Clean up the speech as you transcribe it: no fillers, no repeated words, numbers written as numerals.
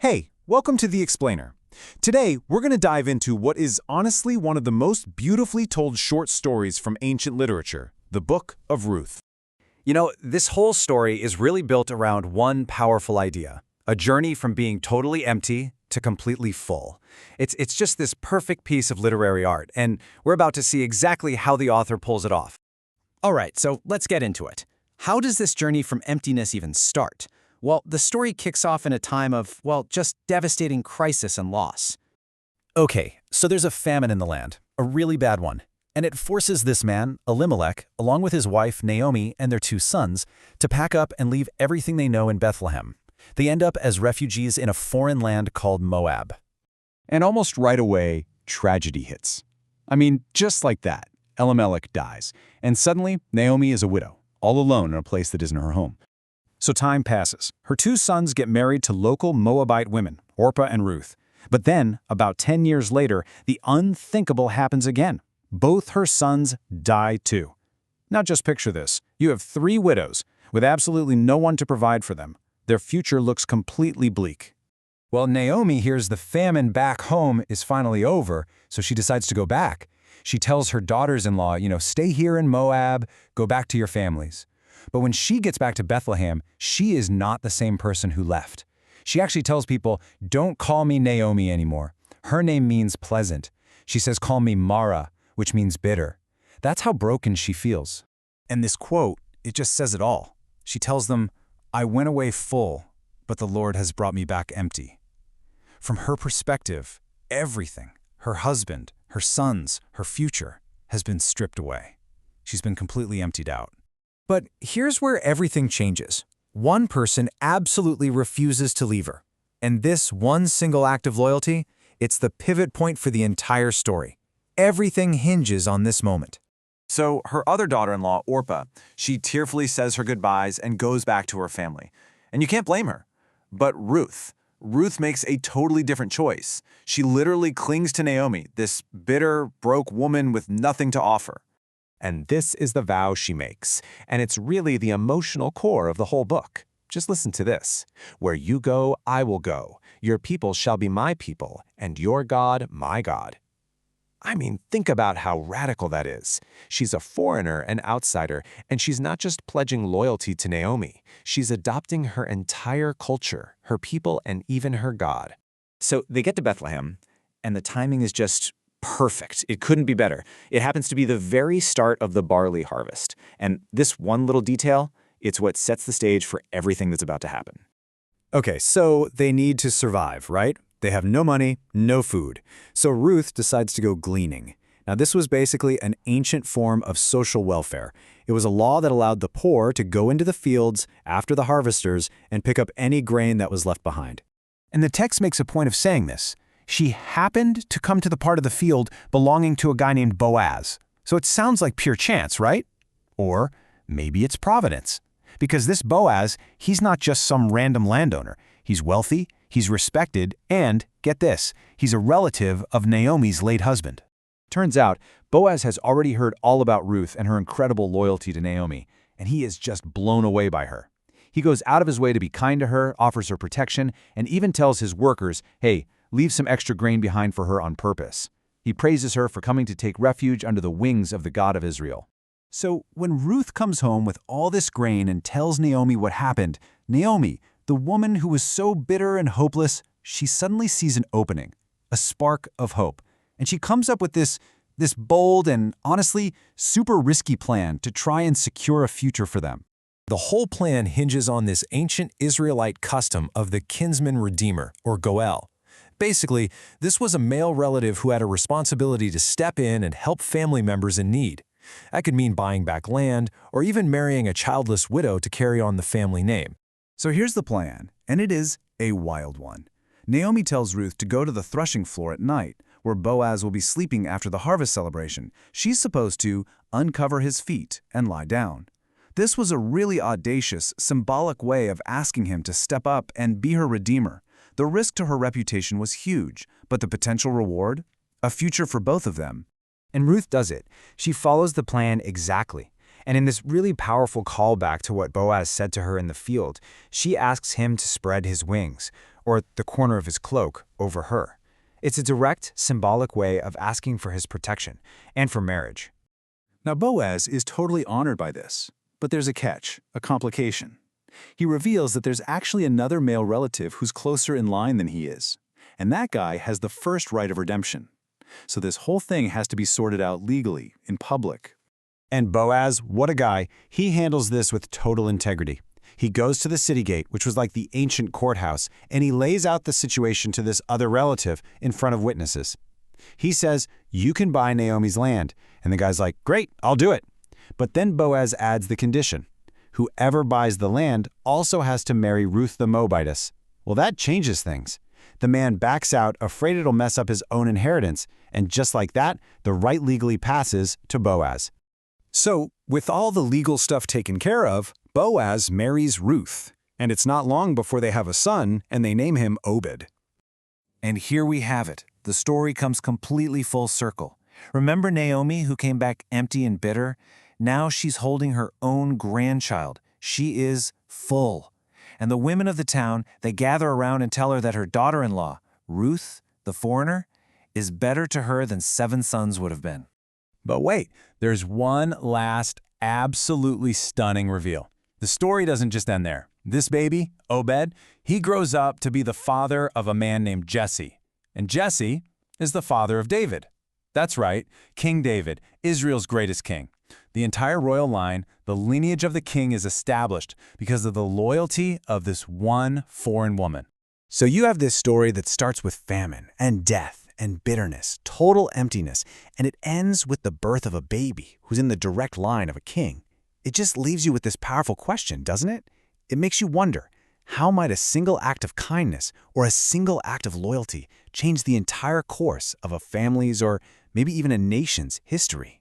Hey, welcome to The Explainer. Today, we're going to dive into what is honestly one of the most beautifully told short stories from ancient literature, the Book of Ruth. This whole story is really built around one powerful idea, a journey from being totally empty to completely full. It's just this perfect piece of literary art, and we're about to see exactly how the author pulls it off. All right, so let's get into it. How does this journey from emptiness even start? Well, the story kicks off in a time of, just devastating crisis and loss. Okay, so there's a famine in the land, a really bad one. And it forces this man, Elimelech, along with his wife, Naomi, and their two sons, to pack up and leave everything they know in Bethlehem. They end up as refugees in a foreign land called Moab. And almost right away, tragedy hits. Just like that, Elimelech dies, and suddenly Naomi is a widow, all alone in a place that isn't her home. So time passes. Her two sons get married to local Moabite women, Orpah and Ruth. But then, about 10 years later, the unthinkable happens again. Both her sons die too. Now just picture this. You have three widows, with absolutely no one to provide for them. Their future looks completely bleak. Well, Naomi hears the famine back home is finally over, so she decides to go back. She tells her daughters-in-law, stay here in Moab, go back to your families. But when she gets back to Bethlehem, she is not the same person who left. She actually tells people, don't call me Naomi anymore. Her name means pleasant. She says, call me Mara, which means bitter. That's how broken she feels. And this quote, it just says it all. She tells them, I went away full, but the Lord has brought me back empty. From her perspective, everything, her husband, her sons, her future, has been stripped away. She's been completely emptied out. But here's where everything changes. One person absolutely refuses to leave her. And this one single act of loyalty, it's the pivot point for the entire story. Everything hinges on this moment. So her other daughter-in-law, Orpah, she tearfully says her goodbyes and goes back to her family. And you can't blame her. But Ruth makes a totally different choice. She literally clings to Naomi, this bitter, broke woman with nothing to offer. And this is the vow she makes, and it's really the emotional core of the whole book. Just listen to this. Where you go, I will go. Your people shall be my people, and your God, my God. Think about how radical that is. She's a foreigner, an outsider, and she's not just pledging loyalty to Naomi. She's adopting her entire culture, her people, and even her God. So they get to Bethlehem, and the timing is just perfect. It couldn't be better. It happens to be the very start of the barley harvest. And this one little detail, it's what sets the stage for everything that's about to happen. Okay, so they need to survive, right? They have no money, no food. So Ruth decides to go gleaning. Now, this was basically an ancient form of social welfare. It was a law that allowed the poor to go into the fields after the harvesters and pick up any grain that was left behind. And the text makes a point of saying this. She happened to come to the part of the field belonging to a guy named Boaz. So it sounds like pure chance, right? Or maybe it's providence. Because this Boaz, he's not just some random landowner. He's wealthy, he's respected, and, get this, he's a relative of Naomi's late husband. Turns out, Boaz has already heard all about Ruth and her incredible loyalty to Naomi, and he is just blown away by her. He goes out of his way to be kind to her, offers her protection, and even tells his workers, hey, leave some extra grain behind for her on purpose. He praises her for coming to take refuge under the wings of the God of Israel. So when Ruth comes home with all this grain and tells Naomi what happened, Naomi, the woman who was so bitter and hopeless, she suddenly sees an opening, a spark of hope. And she comes up with this bold and, honestly, super risky plan to try and secure a future for them. The whole plan hinges on this ancient Israelite custom of the kinsman redeemer, or Goel. Basically, this was a male relative who had a responsibility to step in and help family members in need. That could mean buying back land, or even marrying a childless widow to carry on the family name. So here's the plan, and it is a wild one. Naomi tells Ruth to go to the threshing floor at night, where Boaz will be sleeping after the harvest celebration. She's supposed to uncover his feet and lie down. This was a really audacious, symbolic way of asking him to step up and be her redeemer. The risk to her reputation was huge, but the potential reward? A future for both of them. And Ruth does it. She follows the plan exactly. And in this really powerful callback to what Boaz said to her in the field, she asks him to spread his wings, or the corner of his cloak, over her. It's a direct, symbolic way of asking for his protection and for marriage. Now Boaz is totally honored by this, but there's a catch, a complication. He reveals that there's actually another male relative who's closer in line than he is, and that guy has the first right of redemption. So this whole thing has to be sorted out legally, in public. And Boaz, what a guy, he handles this with total integrity. He goes to the city gate, which was like the ancient courthouse, and he lays out the situation to this other relative in front of witnesses. He says, "You can buy Naomi's land." And the guy's like, "Great, I'll do it." But then Boaz adds the condition. Whoever buys the land also has to marry Ruth the Moabitess. Well, that changes things. The man backs out, afraid it'll mess up his own inheritance, and just like that, the right legally passes to Boaz. So, with all the legal stuff taken care of, Boaz marries Ruth, and it's not long before they have a son, and they name him Obed. And here we have it. The story comes completely full circle. Remember Naomi, who came back empty and bitter? Now she's holding her own grandchild. She is full. And the women of the town, they gather around and tell her that her daughter-in-law, Ruth, the foreigner, is better to her than 7 sons would have been. But wait, there's one last absolutely stunning reveal. The story doesn't just end there. This baby, Obed, he grows up to be the father of a man named Jesse. And Jesse is the father of David. That's right, King David, Israel's greatest king. The entire royal line, the lineage of the king is established because of the loyalty of this one foreign woman. So you have this story that starts with famine and death and bitterness, total emptiness, and it ends with the birth of a baby who's in the direct line of a king. It just leaves you with this powerful question, doesn't it? It makes you wonder, how might a single act of kindness or a single act of loyalty change the entire course of a family's or maybe even a nation's history?